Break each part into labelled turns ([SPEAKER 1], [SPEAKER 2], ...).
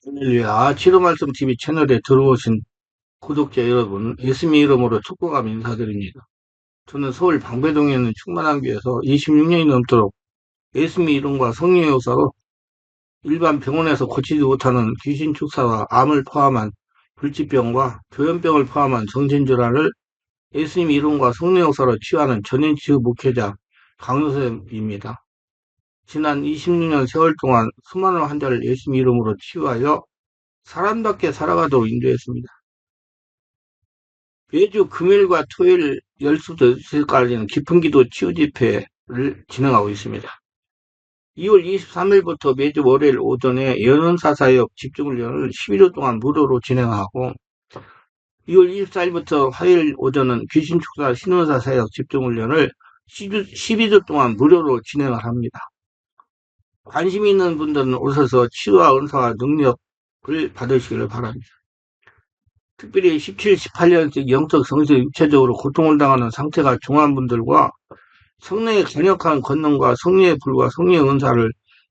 [SPEAKER 1] 할렐루야. 치료말씀 TV 채널에 들어오신 구독자 여러분, 예수님 이름으로 축복하며 인사드립니다. 저는 서울 방배동에 있는 충만한교에서 26년이 넘도록 예수님 이름과 성령의 역사로 일반 병원에서 고치지 못하는 귀신 축사와 암을 포함한 불치병과 조현병을 포함한 정신질환을 예수님 이름과 성령의 역사로 치유하는 전인치유 목회자 강요셉입니다. 지난 26년 세월 동안 수많은 환자를 예수님 이름으로 치유하여 사람답게 살아가도록 인도했습니다. 매주 금요일과 토요일 12시까지는 깊은기도 치유집회를 진행하고 있습니다. 2월 23일부터 매주 월요일 오전에 연은사사역 집중훈련을 11일 동안 무료로 진행하고 2월 24일부터 화요일 오전은 귀신축사 신원사사역 집중훈련을 12주 동안 무료로 진행을 합니다. 관심 있는 분들은 오셔서 치유와 은사와 능력을 받으시기를 바랍니다. 특별히 17, 18년씩 영적, 성적, 육체적으로 고통을 당하는 상태가 중한 분들과 성령의 강력한 권능과 성령의 불과 성령의 은사를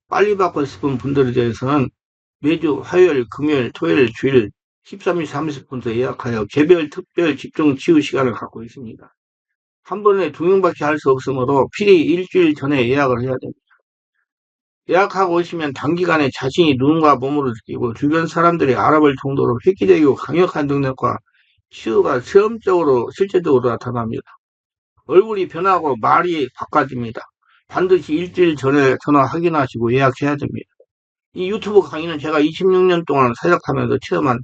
[SPEAKER 1] 빨리 받고 싶은 분들에 대해서는 매주 화요일, 금요일, 토요일, 주일 13시 30분부터 예약하여 개별 특별 집중 치유 시간을 갖고 있습니다. 한 번에 2명밖에 할 수 없으므로 필히 일주일 전에 예약을 해야 됩니다. 예약하고 오시면 단기간에 자신이 눈과 몸으로 느끼고 주변 사람들이 알아볼 정도로 획기적이고 강력한 능력과 치유가 체험적으로 실제적으로 나타납니다. 얼굴이 변하고 말이 바꿔집니다. 반드시 일주일 전에 전화 확인하시고 예약해야 됩니다. 이 유튜브 강의는 제가 26년 동안 사역하면서 체험한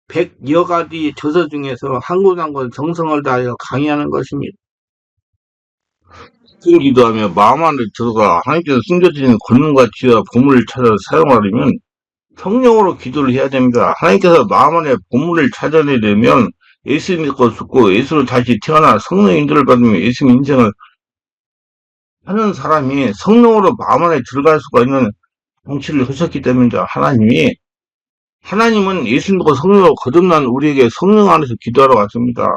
[SPEAKER 1] 100여 가지 저서 중에서 한 권 한 권 정성을 다하여 강의하는 것입니다. 기도하며 마음 안에 들어가 하나님께서 숨겨진 권능과 지혜와 보물을 찾아 사용하려면 성령으로 기도를 해야 됩니다. 하나님께서 마음 안에 보물을 찾아내려면 예수 믿고 죽고 예수로 다시 태어나 성령의 인도를 받으며 예수 인생을 하는 사람이 성령으로 마음 안에 들어갈 수가 있는 정치를 하셨기 때문입니다. 하나님은 예수 믿고 성령으로 거듭난 우리에게 성령 안에서 기도하러 왔습니다.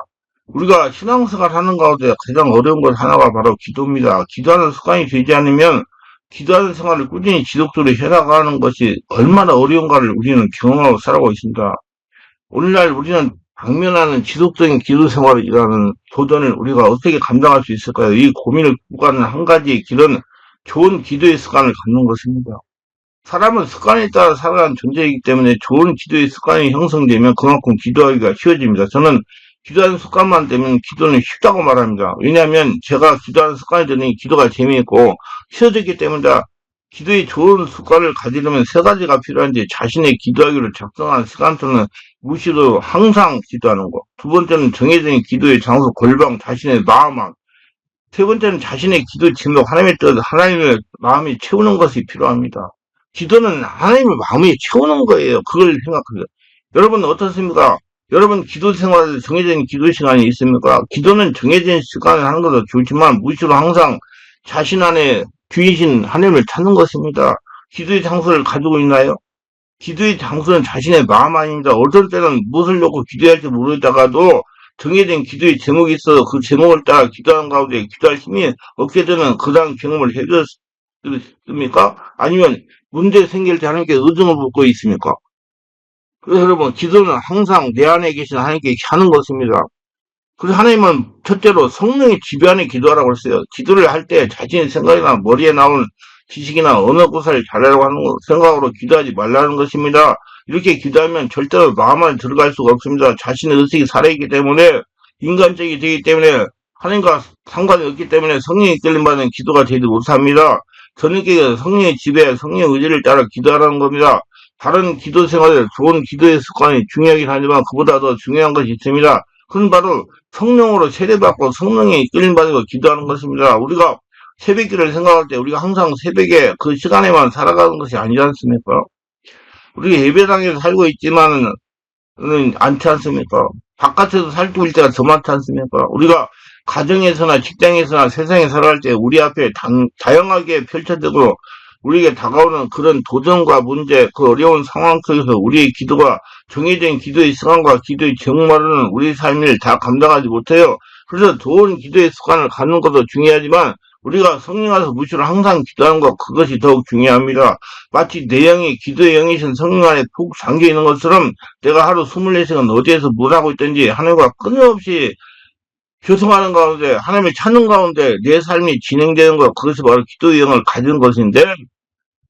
[SPEAKER 1] 우리가 신앙생활 하는 가운데 가장 어려운 것 하나가 바로 기도입니다. 기도하는 습관이 되지 않으면 기도하는 생활을 꾸준히 지속적으로 해나가는 것이 얼마나 어려운가를 우리는 경험하고 살아가고 있습니다. 오늘날 우리는 당면하는 지속적인 기도 생활이라는 도전을 우리가 어떻게 감당할 수 있을까요? 이 고민을 구가는 한 가지의 길은 좋은 기도의 습관을 갖는 것입니다. 사람은 습관에 따라 살아가는 존재이기 때문에 좋은 기도의 습관이 형성되면 그만큼 기도하기가 쉬워집니다. 저는 기도하는 습관만 되면 기도는 쉽다고 말합니다. 왜냐하면 제가 기도하는 습관이 되니 기도가 재미있고 쉬워졌기 때문이다. 기도의 좋은 습관을 가지려면 세 가지가 필요한데 자신의 기도하기를 작성한 시간표는 무시로 항상 기도하는 것. 두 번째는 정해진 기도의 장소 골방 자신의 마음만. 세 번째는 자신의 기도 제목 하나님의 뜻 하나님의 마음이 채우는 것이 필요합니다. 기도는 하나님의 마음이 채우는 거예요. 그걸 생각합니다. 여러분 어떻습니까? 여러분 기도 생활에 정해진 기도 시간이 있습니까? 기도는 정해진 시간을 하는 것도 좋지만 무시로 항상 자신 안에 귀이신 하나님을 찾는 것입니다. 기도의 장소를 가지고 있나요? 기도의 장소는 자신의 마음 아닙니다. 어떤 때는 무엇을 놓고 기도할지 모르다가도 정해진 기도의 제목이 있어 그 제목을 따라 기도하는 가운데 기도할 힘이 없게 되는 그런 경험을 해줬습니까? 아니면 문제 생길 때 하나님께 의존을 묻고 있습니까? 그래서 여러분 기도는 항상 내 안에 계신 하나님께 하는 것입니다. 그래서 하나님은 첫째로 성령의 지배하는 기도하라고 했어요. 기도를 할 때 자신의 생각이나 머리에 나오는 지식이나 언어 구사를 잘하려고 하는 생각으로 기도하지 말라는 것입니다. 이렇게 기도하면 절대로 마음 안에 들어갈 수가 없습니다. 자신의 의식이 살아있기 때문에 인간적이 되기 때문에 하나님과 상관이 없기 때문에 성령의 이끌림받는 기도가 되지 못합니다. 저녁에 성령의 지배, 성령의 의지를 따라 기도하라는 겁니다. 다른 기도 생활에 좋은 기도의 습관이 중요하긴 하지만 그보다 더 중요한 것이 있습니다. 그건 바로 성령으로 세례받고 성령의 이끌림받고 기도하는 것입니다. 우리가 새벽기를 생각할 때 우리가 항상 새벽에 그 시간에만 살아가는 것이 아니지 않습니까? 우리가 예배당에서 살고 있지만은 않지 않습니까? 바깥에서 살고 있을 때가 더 많지 않습니까? 우리가 가정에서나 직장에서나 세상에 살아갈 때 우리 앞에 다양하게 펼쳐지고 우리에게 다가오는 그런 도전과 문제, 그 어려운 상황 속에서 우리의 기도가 정해진 기도의 시간과 기도의 제목만으로는 우리 삶을 다 감당하지 못해요. 그래서 좋은 기도의 습관을 갖는 것도 중요하지만 우리가 성령 안에서 무시로 항상 기도하는 것, 그것이 더욱 중요합니다. 마치 내 영이 기도의 영이신 성령 안에 푹 잠겨 있는 것처럼 내가 하루 24시간 어디에서 뭘 하고 있든지 하나님과 끊임없이 교통하는 가운데, 하나님을 찾는 가운데 내 삶이 진행되는 것, 그것이 바로 기도의 영을 가진 것인데,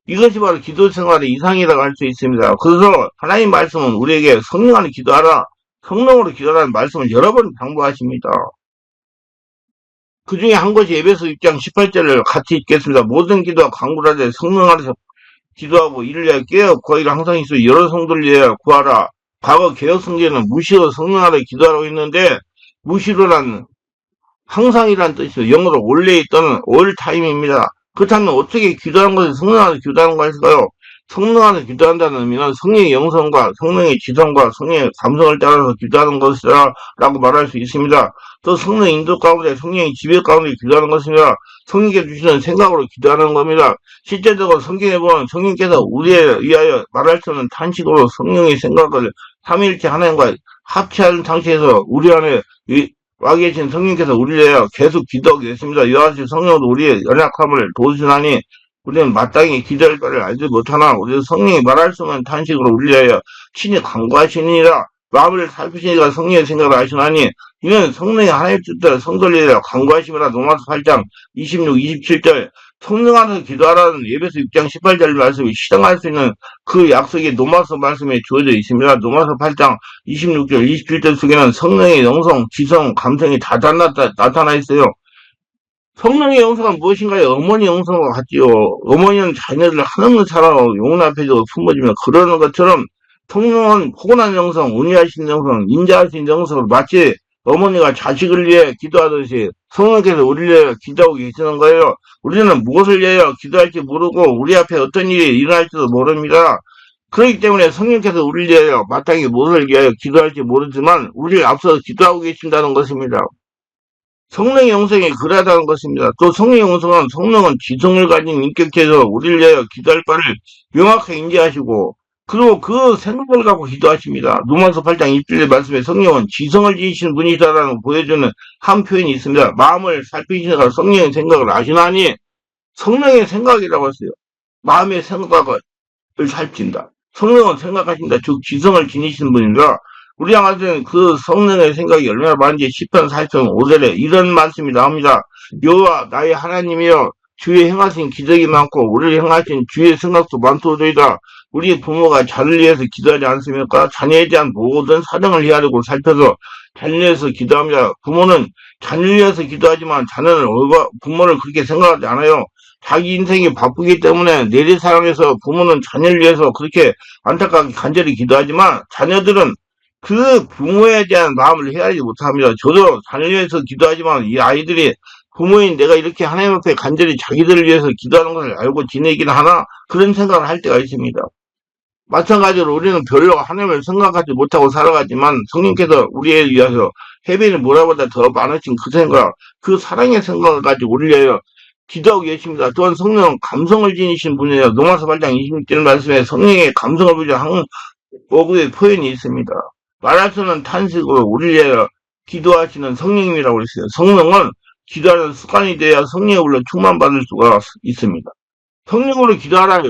[SPEAKER 1] 이것이 바로 기도 생활의 이상이라고 할 수 있습니다. 그래서 하나님 말씀은 우리에게 성령 안에 기도하라, 성령으로 기도하라는 말씀을 여러 번 당부하십니다. 그 중에 한 것이 에베소 6장 18절을 같이 읽겠습니다. 모든 기도와 간구를 하되 성령 안에서 기도하고 이를 위하여 깨어 구하기를 항상 있어 여러 성도를 위하여 구하라. 과거 개혁 성경에는 무시로 성령 안에 기도하라고 했는데, 무시로란 항상이란 뜻이죠. 영어로 원래 있던 all time입니다. 그렇다면 어떻게 기도하는 것을 성령 안에서 기도하는 것일까요? 성령 안에서 기도한다는 의미는 성령의 영성과 성령의 지성과 성령의 감성을 따라서 기도하는 것이라 라고 말할 수 있습니다. 또 성령의 인도 가운데 성령의 지배 가운데 기도하는 것입니다. 성령께 주시는 생각으로 기도하는 겁니다. 실제적으로 성경에 보면 성령께서 우리에 의하여 말할 수 없는 탄식으로 성령의 생각을 삼위일체 하나님과 합치하는 상태에서 우리 안에 와 계신 성령께서 우리를 위하여 계속 기도하고 계십니다. 이와 같이 성령도 우리의 연약함을 도우시나니 우리는 마땅히 기도할 바를 알지 못하나 우리 성령이 말할 수 없는 탄식으로 우리를 위하여 친히 간구하시니라. 마음을 살피시니까 성령의 생각을 하시나니 이는 성령의 하나님의 뜻대로 성도를 위하여 간구하심이라. 로마서 8장 26, 27절. 성령 안에서 기도하라는 에베소 6장 18절 말씀이 실행할 수 있는 그 약속이 로마서 말씀에 주어져 있습니다. 로마서 8장 26절, 27절 속에는 성령의 영성, 지성, 감성이 다 나타나 있어요. 성령의 영성은 무엇인가요? 어머니 영성과 같지요. 어머니는 자녀들을 한없는 사랑으로 영혼 앞에 두고 품어주며 그러는 것처럼 성령은 포근한 영성, 온유하신 영성, 인자하신 영성으로 마치 어머니가 자식을 위해 기도하듯이 성령께서 우리를 위해 기도하고 계시는 거예요. 우리는 무엇을 위하여 기도할지 모르고 우리 앞에 어떤 일이 일어날지도 모릅니다. 그렇기 때문에 성령께서 우리를 위하여 마땅히 무엇을 위하여 기도할지 모르지만 우리를 앞서 기도하고 계신다는 것입니다. 성령의 영성이 그러하다는 것입니다. 또 성령의 영성은 성령은 지성을 가진 인격체에서 우리를 위하여 기도할 바를 명확하게 인지하시고 그리고 그 생각을 갖고 기도하십니다. 로마서 8장 20절의 말씀에 성령은 지성을 지니신 분이다라는 보여주는 한 표현이 있습니다. 마음을 살피시니까 성령의 생각을 아시나니 성령의 생각이라고 했어요. 마음의 생각을 살핀다. 성령은 생각하신다. 즉 지성을 지니신 분이라. 우리 양한테는 그 성령의 생각이 얼마나 많은지 10편 4편 5절에 이런 말씀이 나옵니다. 여호와 나의 하나님이여 주의 행하신 기적이 많고 우리를 행하신 주의 생각도 많도다. 우리 부모가 자녀를 위해서 기도하지 않습니까? 자녀에 대한 모든 사정을 헤아리고 살펴서 자녀를 위해서 기도합니다. 부모는 자녀를 위해서 기도하지만 자녀는 부모를 그렇게 생각하지 않아요. 자기 인생이 바쁘기 때문에 내리사랑해서 부모는 자녀를 위해서 그렇게 안타깝게 간절히 기도하지만 자녀들은 그 부모에 대한 마음을 헤아리지 못합니다. 저도 자녀를 위해서 기도하지만 이 아이들이 부모인 내가 이렇게 하나님 앞에 간절히 자기들을 위해서 기도하는 것을 알고 지내긴 하나 그런 생각을 할 때가 있습니다. 마찬가지로 우리는 별로 하나님을 생각하지 못하고 살아가지만 성령께서 우리에 위해서 해변이 모라보다 더 많으신 그 생각, 그 사랑의 생각을 가지고 우리를 위하여 기도하고 계십니다. 또한 성령은 감성을 지니신 분이에요. 로마서 8장 26절 말씀에 성령의 감성을 부여한 어구의 표현이 있습니다. 말할 수 없는 탄식으로 우리를 위하여 기도하시는 성령님이라고 그랬어요. 성령은 기도하는 습관이 되어야 성령의 불로 충만받을 수가 있습니다. 성령으로 기도하라.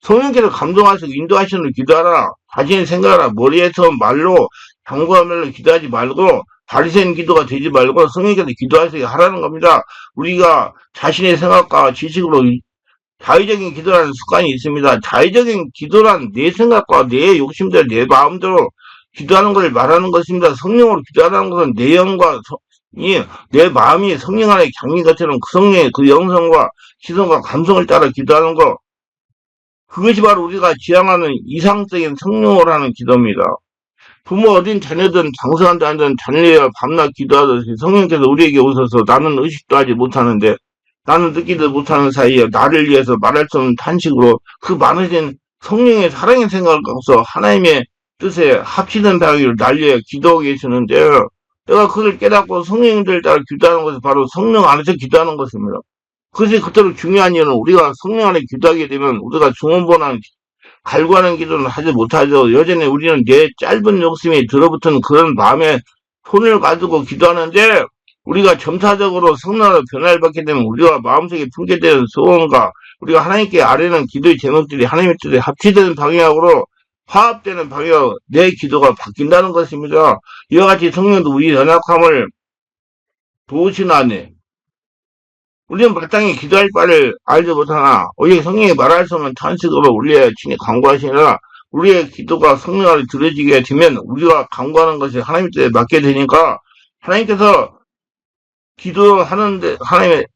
[SPEAKER 1] 성령께서 감동하시고 인도하시는 기도하라. 자신의 생각하라. 머리에서 말로 당부하면서 기도하지 말고 바리새인 기도가 되지 말고 성령께서 기도하시게 하라는 겁니다. 우리가 자신의 생각과 지식으로 자의적인 기도라는 습관이 있습니다. 자의적인 기도란 내 생각과 내 욕심대로 내 마음대로 기도하는 것을 말하는 것입니다. 성령으로 기도하라는 것은 내 영과 내 마음이 성령 안에 장인 것처럼 그 성령의 그 영성과 지성과 감성을 따라 기도하는 것. 그것이 바로 우리가 지향하는 이상적인 성령으로 하는 기도입니다. 부모 어린 자녀든 장성한데 앉은 자녀여 밤낮 기도하듯이 성령께서 우리에게 오셔서 나는 의식도 하지 못하는데 나는 듣기도 못하는 사이에 나를 위해서 말할 수 없는 탄식으로 그 많으신 성령의 사랑의 생각을 갖고서 하나님의 뜻에 합치는 바위를 날려 기도하고 계시는데 내가 그걸 깨닫고 성령님들 따라 기도하는 것이 바로 성령 안에서 기도하는 것입니다. 그것이 그토록 중요한 이유는 우리가 성령 안에 기도하게 되면 우리가 중원보나 갈구하는 기도는 하지 못하죠. 여전히 우리는 내 짧은 욕심이 들어붙은 그런 마음에 손을 가지고 기도하는데 우리가 점차적으로 성령으로 변화를 받게 되면 우리가 마음속에 품게되는 소원과 우리가 하나님께 아뢰는 기도의 제목들이 하나님의 뜻에 합치되는 방향으로 화합되는 방향으로 내 기도가 바뀐다는 것입니다. 이와 같이 성령도 우리 연약함을 도우시나니 우리는 마땅히 기도할 바를 알지 못하나 오히려 성령이 말할 수 없는 탄식으로 우리의 친히 간구하시니라. 우리의 기도가 성령 안에 들어지게 되면 우리가 간구하는 것이 하나님 뜻에 맞게 되니까 하나님께서 기도하는데 하나님의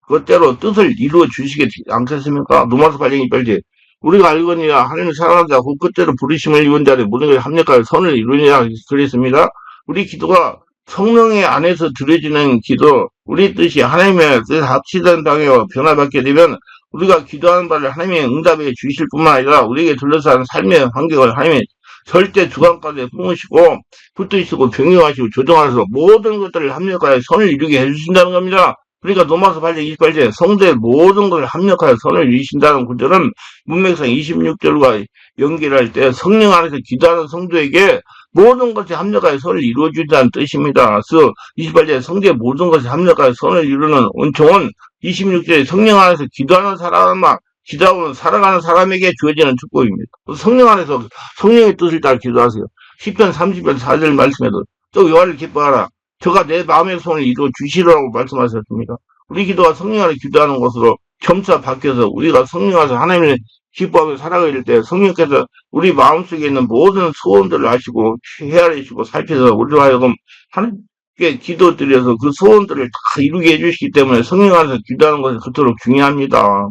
[SPEAKER 1] 그대로 뜻을 이루어 주시게 않겠습니까? 로마서 8장 1절에 우리가 알거니와 하나님을 사랑하는 자 곧 그때로 부르심을 입은 자를 모든 것에 합력하여 선을 이루니라 그랬습니다. 우리 기도가 성령의 안에서 들어지는 기도, 우리 뜻이 하나님의 뜻에 합치던 방향으로 변화받게 되면 우리가 기도하는 바를 하나님의 응답해 주실 뿐만 아니라 우리에게 둘러싸는 삶의 환경을 하나님의 절대 주관까지 품으시고 붙드시고 병용하시고 조정하셔서 모든 것들을 합력하여 선을 이루게 해주신다는 겁니다. 그러니까 로마서 8장 28절에 성도의 모든 것을 합력하여 선을 이루신다는 구절은 문맥상 26절과 연결할 때 성령 안에서 기도하는 성도에게 모든 것이 합력하여 선을 이루어주자는 뜻입니다. 그래서 28절에 성도의 모든 것이 합력하여 선을 이루는 은총은 26절에 성령 안에서 기도하는 사람만 기도하고 살아가는 사람에게 주어지는 축복입니다. 성령 안에서 성령의 뜻을 따라 기도하세요. 10편 30편 4절 말씀에도 또 여호와를 기뻐하라. 저가 내 마음의 소원을 이루어 주시라고 말씀하셨습니다. 우리 기도가 성령 안에 기도하는 것으로 점차 바뀌어서 우리가 성령 안에서 하나님을 기뻐하며 살아갈 때 성령께서 우리 마음속에 있는 모든 소원들을 아시고 헤아리시고 살피셔서 우리로 하여금 하나님께 기도드려서 그 소원들을 다 이루게 해주시기 때문에 성령 안에서 기도하는 것이 그토록 중요합니다.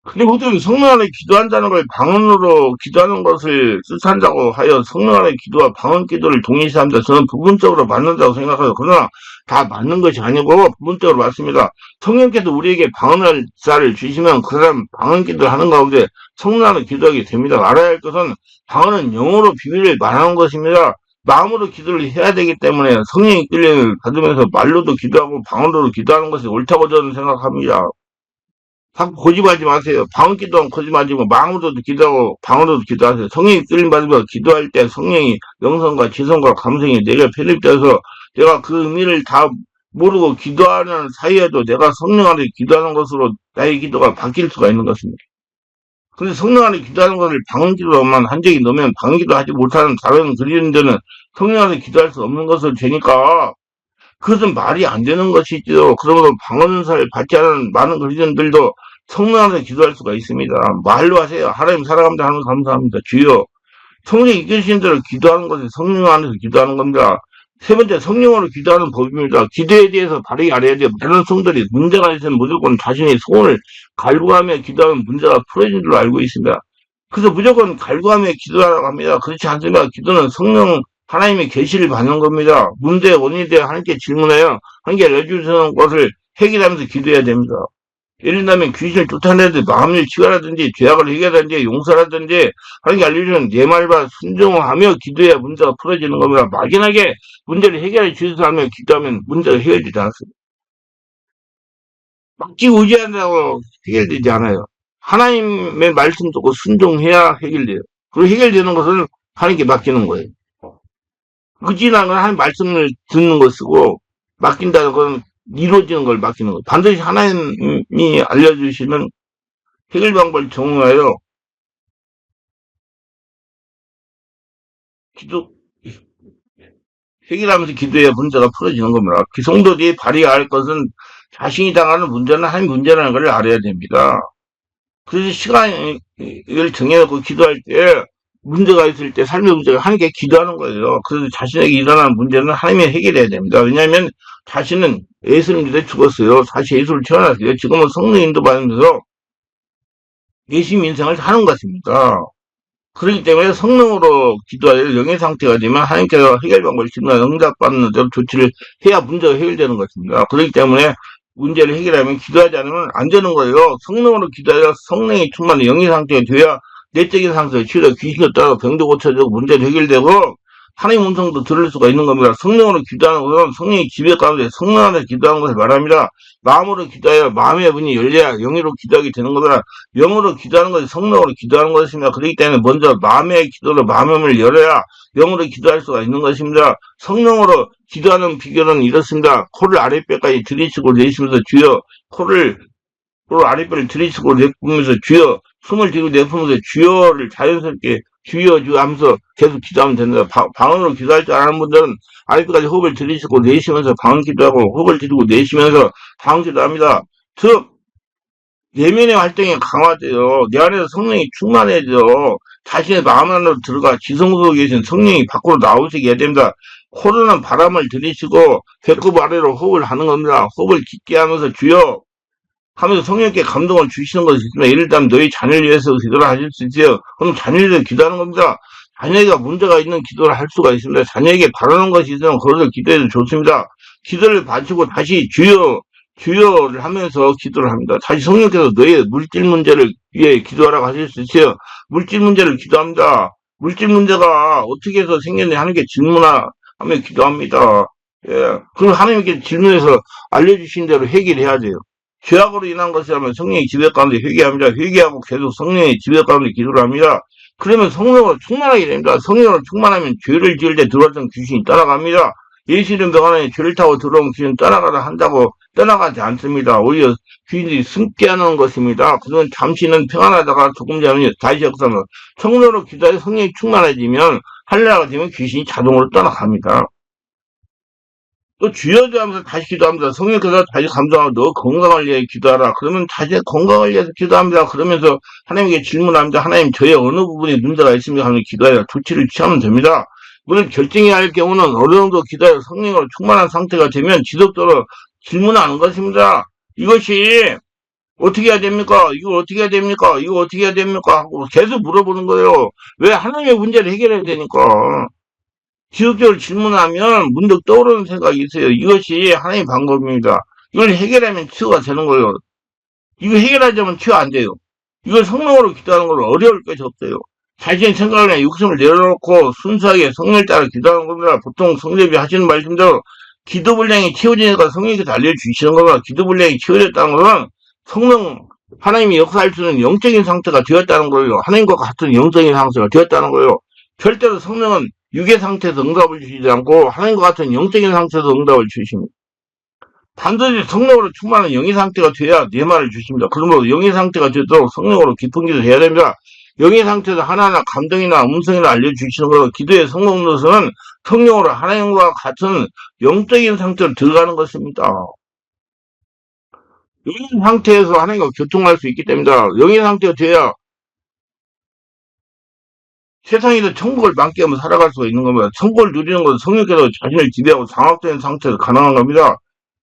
[SPEAKER 1] 근데 보통 성령 안에 기도한다는 걸 방언으로 기도하는 것을 뜻한다고 하여 성령 안에 기도와 방언 기도를 동일시합니다. 저는 부분적으로 맞는다고 생각해요. 그러나 다 맞는 것이 아니고 부분적으로 맞습니다. 성령께서 우리에게 방언을 자를 주시면 그 사람 방언 기도를 하는 가운데 성령 안에 기도하게 됩니다. 알아야 할 것은 방언은 영어로 비밀을 말하는 것입니다. 마음으로 기도를 해야 되기 때문에 성령의 끌림을 받으면서 말로도 기도하고 방언으로 기도하는 것이 옳다고 저는 생각합니다. 자꾸 고집하지 마세요. 방언 기도하면 거짓말하지 마. 마음으로도 기도하고 방언으로도 기도하세요. 성령이 끌림 받으면 기도할 때 성령이 영성과 지성과 감성이 내가 편입돼서 내가 그 의미를 다 모르고 기도하는 사이에도 내가 성령 안에 기도하는 것으로 나의 기도가 바뀔 수가 있는 것입니다. 근데 성령 안에 기도하는 것을 방언 기도만 한 적이 넘으면 방언 기도하지 못하는 다른 그리스도인들은 성령 안에 기도할 수 없는 것을 되니까 그것은 말이 안 되는 것이죠. 그러므로 방언사를 받지 않은 많은 그리스도인들도 성령 안에서 기도할 수가 있습니다. 말로 하세요. 하나님 사랑합니다. 하나님 감사합니다. 주여. 성령이 이끄시는 대로 기도하는 것은 성령 안에서 기도하는 겁니다. 세 번째, 성령으로 기도하는 법입니다. 기도에 대해서 바르게 알아야 돼요. 많은 성들이 문제가 있으면 무조건 자신의 소원을 갈구하며 기도하면 문제가 풀어진 줄로 알고 있습니다. 그래서 무조건 갈구하며 기도하라고 합니다. 그렇지 않습니다. 기도는 성령 하나님의 계시를 받는 겁니다. 문제의 원인에 대해 하나님께 질문해요. 하나님께 알려주시는 것을 해결하면서 기도해야 됩니다. 예를 들면 귀신을 쫓아내든지 마음을 치유하라든지 죄악을 해결하든지 용서라든지 하나님께 알려주는 내 말과 순종하며 기도해야 문제가 풀어지는 겁니다. 막연하게 문제를 해결해 주셔서 기도하면 문제가 해결되지 않습니다. 막지 의지한다고 해결되지 않아요. 하나님의 말씀 듣고 순종해야 해결돼요. 그리고 해결되는 것은 하나님께 맡기는 거예요. 의지라는 건 하나님 말씀을 듣는 것이고 맡긴다는 건 이루어지는 걸 맡기는 거예요. 반드시 하나님이 알려주시는 해결 방법을 정하여 해결하면서 기도해야 문제가 풀어지는 겁니다. 성도들이 발휘해야 할 것은 자신이 당하는 문제는 하나님 문제라는 걸 알아야 됩니다. 그래서 시간을 정해놓고 기도할 때 문제가 있을 때 삶의 문제가 하나님께 기도하는 거예요. 그래서 자신에게 일어나는 문제는 하나님이 해결해야 됩니다. 왜냐하면 자신은 예수님 위해 죽었어요. 다시 예수를 태어났어요. 지금은 성령 인도받으면서 예수님 인생을 사는 것입니다. 그렇기 때문에 성령으로 기도하여 영의 상태가 되면 하나님께서 해결 방법을 주면 응답받는 대로 조치를 해야 문제가 해결되는 것입니다. 그렇기 때문에 문제를 해결하면 기도하지 않으면 안 되는 거예요. 성령으로 기도하여 성령이 충만한 영의 상태가 돼야 내적인 상태가 치유되고 귀신을 따라 병도 고쳐지고 문제도 해결되고 하나님 음성도 들을 수가 있는 겁니다. 성령으로 기도하는 것은 성령의 지배 가운데 성령 안에서 기도하는 것을 말합니다. 마음으로 기도하여 마음의 문이 열려야 영으로 기도하게 되는 겁니다. 영으로 기도하는 것이 성령으로 기도하는 것입니다. 그렇기 때문에 먼저 마음의 기도로 마음의 문을 열어야 영으로 기도할 수가 있는 것입니다. 성령으로 기도하는 비결은 이렇습니다. 코를 아랫배까지 들이쉬고 내쉬면서 주여, 코를 아랫배를 들이쉬고 내뿜으면서 주여, 숨을 들이고 내뿜으면서 주여를 자연스럽게 주여 주 하면서 계속 기도하면 됩니다. 방언으로 기도할 줄 아는 분들은 아랫배까지 호흡을 들이쉬고 내쉬면서 방언 기도하고 호흡을 들이고 내쉬면서 방언 기도합니다. 즉 내면의 활동이 강화돼요. 내 안에서 성령이 충만해져. 자신의 마음 안으로 들어가 지성 속에 계신 성령이 밖으로 나오시게 해야 됩니다. 코로는 바람을 들이쉬고 배꼽 아래로 호흡을 하는 겁니다. 호흡을 깊게 하면서 주여 하면서 성령께 감동을 주시는 것이 있습니다. 예를 들면 너희 자녀를 위해서 기도를 하실 수 있어요. 그럼 자녀를 위해서 기도하는 겁니다. 자녀에게 문제가 있는 기도를 할 수가 있습니다. 자녀에게 바라는 것이 있으면 그것을 기도해도 좋습니다. 기도를 바치고 다시 주여를 하면서 기도를 합니다. 다시 성령께서 너의 물질 문제를 위해 기도하라고 하실 수 있어요. 물질 문제를 기도합니다. 물질 문제가 어떻게 해서 생겼냐 하는 게 질문하면 기도합니다. 예. 그럼 하나님께 질문해서 알려주신 대로 해결해야 돼요. 죄악으로 인한 것이라면 성령의 지배 가운데 회개합니다. 회개하고 계속 성령의 지배 가운데 기도를 합니다. 그러면 성령으로 충만하게 됩니다. 성령으로 충만하면 죄를 지을 때 들어왔던 귀신이 떠나갑니다. 예수 이름 병안에 죄를 타고 들어온 귀신은 떠나가라 한다고 떠나가지 않습니다. 오히려 귀신이 승계하는 것입니다. 그러면 잠시는 평안하다가 조금 전에 다시 역사는 성령으로 기도해 성령이 충만해지면 할례가 되면 귀신이 자동으로 떠나갑니다. 또 주여주 하면서 다시 기도합니다. 성령께서 다시 감동하고 너 건강을 위해 기도하라. 그러면 다시 건강을 위해서 기도합니다. 그러면서 하나님께 질문합니다. 하나님 저의 어느 부분에 문제가 있습니까? 하면 기도하여 조치를 취하면 됩니다. 물론 결정해야 할 경우는 어느 정도 기도하여 성령으로 충만한 상태가 되면 지속적으로 질문하는 것입니다. 이것이 어떻게 해야 됩니까? 이거 어떻게 해야 됩니까? 이거 어떻게 해야 됩니까? 하고 계속 물어보는 거예요. 왜 하나님의 문제를 해결해야 되니까. 지속적으로 질문하면 문득 떠오르는 생각이 있어요. 이것이 하나님의 방법입니다. 이걸 해결하면 치유가 되는 거예요. 이거 해결하자면 치유 안 돼요. 이걸 성령으로 기도하는 건 어려울 것이 없어요. 자신의 생각이나 욕심을 내려놓고 순수하게 성령을 따라 기도하는 겁니다. 보통 성령이 하시는 말씀대로 기도 분량이 채워지니까 성령께서 알려주시는 겁니다. 기도 분량이 채워졌다는 것은 성령, 하나님이 역사할 수 있는 영적인 상태가 되었다는 거예요. 하나님과 같은 영적인 상태가 되었다는 거예요. 절대로 성령은 육의 상태에서 응답을 주시지 않고 하나님과 같은 영적인 상태에서 응답을 주십니다. 반드시 성령으로 충만한 영의 상태가 돼야 내 말을 주십니다. 그러므로 영의 상태가 되도록 성령으로 깊은 기도를 해야 됩니다. 영의 상태에서 하나하나 감동이나 음성이나 알려주시는 것, 기도의 성공로서는 성령으로 하나님과 같은 영적인 상태로 들어가는 것입니다. 영의 상태에서 하나님과 교통할 수 있기 때문이다. 영의 상태가 돼야 세상에서 천국을 만끽하며 살아갈 수가 있는 겁니다. 천국을 누리는 것은 성령께서 자신을 지배하고 장악된 상태에서 가능한 겁니다.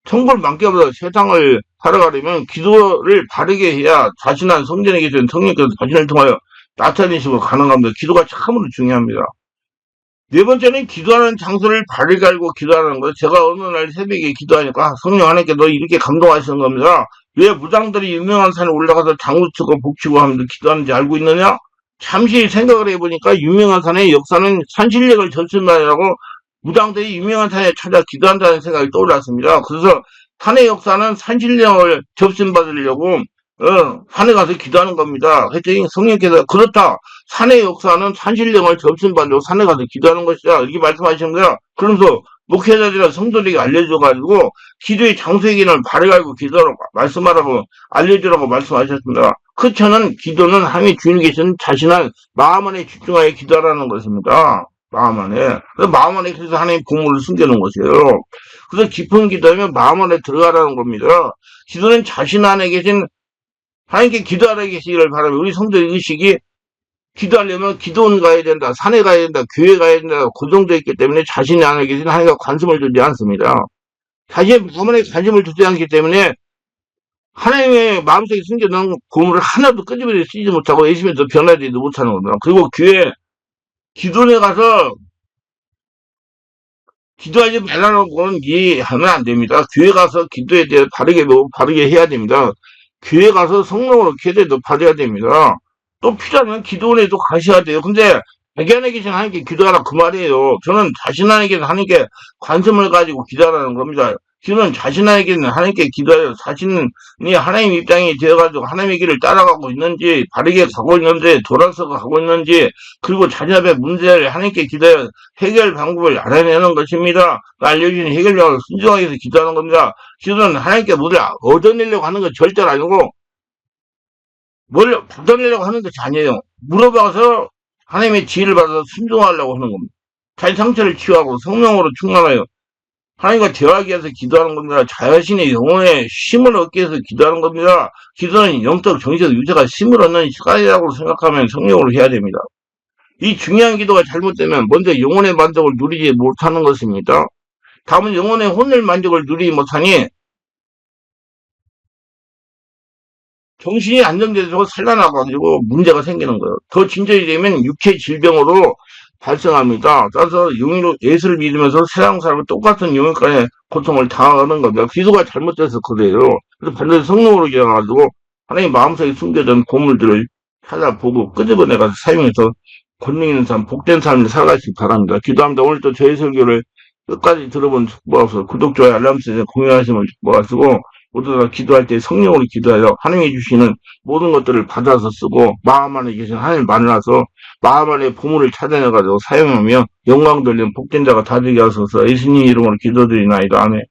[SPEAKER 1] 천국을 만끽하면서 세상을 살아가려면 기도를 바르게 해야 자신한 성전에 계신 성령께서 자신을 통하여 나타내시고 가능합니다. 기도가 참으로 중요합니다. 네 번째는 기도하는 장소를 바르게 알고 기도하는 거예요. 제가 어느 날 새벽에 기도하니까 성령 하나님께 너 이렇게 감동하시는 겁니다. 왜 무당들이 유명한 산에 올라가서 장구 치고 복치고 하면서 기도하는지 알고 있느냐? 잠시 생각을 해보니까 유명한 산의 역사는 산신령을 전sun다라고 무당들이 유명한 산에 찾아 기도한다는 생각이 떠올랐습니다. 그래서 산의 역사는 산신령을 접신받으려고 산에 가서 기도하는 겁니다. 그랬더니 성령께서 그렇다. 산의 역사는 산신령을 접신받으려고 산에 가서 기도하는 것이다. 이렇게 말씀하시는 거야. 그러면서 목회자들이나 성도들에게 알려줘가지고 기도의 장소의 기능을 바르게 알고 기도하라고 말씀하라고 알려주라고 말씀하셨습니다. 그처는 기도는 하나님이 주인이 계신 자신한 마음 안에 집중하여 기도하라는 것입니다. 마음 안에. 마음 안에 그래서 하나님 공물을 숨겨놓은 것이에요. 그래서 깊은 기도하면 마음 안에 들어가라는 겁니다. 기도는 자신 안에 계신 하나님께 기도하라 계시기를 바라며 우리 성도의 의식이 기도하려면 기도원 가야 된다, 산에 가야 된다, 교회 가야 된다, 고정되어 있기 때문에 자신이 안에 계신 하나님과 관심을 두지 않습니다. 자신의 마음에 관심을 두지 않기 때문에 하나님의 마음속에 숨겨놓은 고물을 하나도 끄집어내 쓰지 못하고 열심히 더 변화되지도 못하는 겁니다. 그리고 교회, 기도원에 가서 기도하지 말라고는 이해하면 안 됩니다. 교회 가서 기도에 대해 바르게 해야 됩니다. 교회 가서 성령으로 기도에도 받아야 됩니다. 또 필요하면 기도원에도 가셔야 돼요. 근데 자기 안에 계신 하나님께 기도하라 그 말이에요. 저는 자신 안에 계신 하나님께 관심을 가지고 기도하라는 겁니다. 저는 자신 안에 계신 하나님께 기도해요. 자신이 하나님 입장이 되어가지고 하나님의 길을 따라가고 있는지, 바르게 가고 있는지, 돌아서 가고 있는지, 그리고 자녀 앞에 문제를 하나님께 기도해 해결 방법을 알아내는 것입니다. 알려주신 해결 방법을 순종하기 위해서 기도하는 겁니다. 기도는 하나님께 뭐를 얻어내려고 하는 건 절대 아니고, 뭘 받아내려고 하는 것이 아니에요. 물어봐서 하나님의 지혜를 받아서 순종하려고 하는 겁니다. 자기 상처를 치유하고 성령으로 충만하여 하나님과 대화하기 위해서 기도하는 겁니다. 자신의 영혼의 힘을 얻기 위해서 기도하는 겁니다. 기도는 영적, 정신적, 육체가 힘을 얻는 시간이라고 생각하면 성령으로 해야 됩니다. 이 중요한 기도가 잘못되면 먼저 영혼의 만족을 누리지 못하는 것입니다. 다음은 영혼의 혼을 만족을 누리지 못하니 정신이 안정되고 산란나가지고 문제가 생기는 거예요. 더 진전이 되면 육체 질병으로 발생합니다. 따라서 용의로 예수를 믿으면서 세상 사람은 똑같은 영역간의 고통을 당하는 겁니다. 기도가 잘못돼서 그래요. 그래서 반드시 성령으로 일어나가지고 하나님 마음속에 숨겨진 보물들을 찾아보고 끄집어내가서 사용해서 권능 있는 사람, 복된 삶을 살아가시기 바랍니다. 기도합니다. 오늘 또 저희 설교를 끝까지 들어본 축복하셔서 구독, 좋아요, 알람 설정 공유하시면 축복하시고 모두 다 기도할 때 성령으로 기도하여 하나님이 주시는 모든 것들을 받아서 쓰고 마음 안에 계신 하나님 만나서 마음 안에 보물을 찾아내가지고 사용하며 영광 돌리는 복된 자가 다 되게 하소서. 예수님 이름으로 기도드리나이다. 아멘.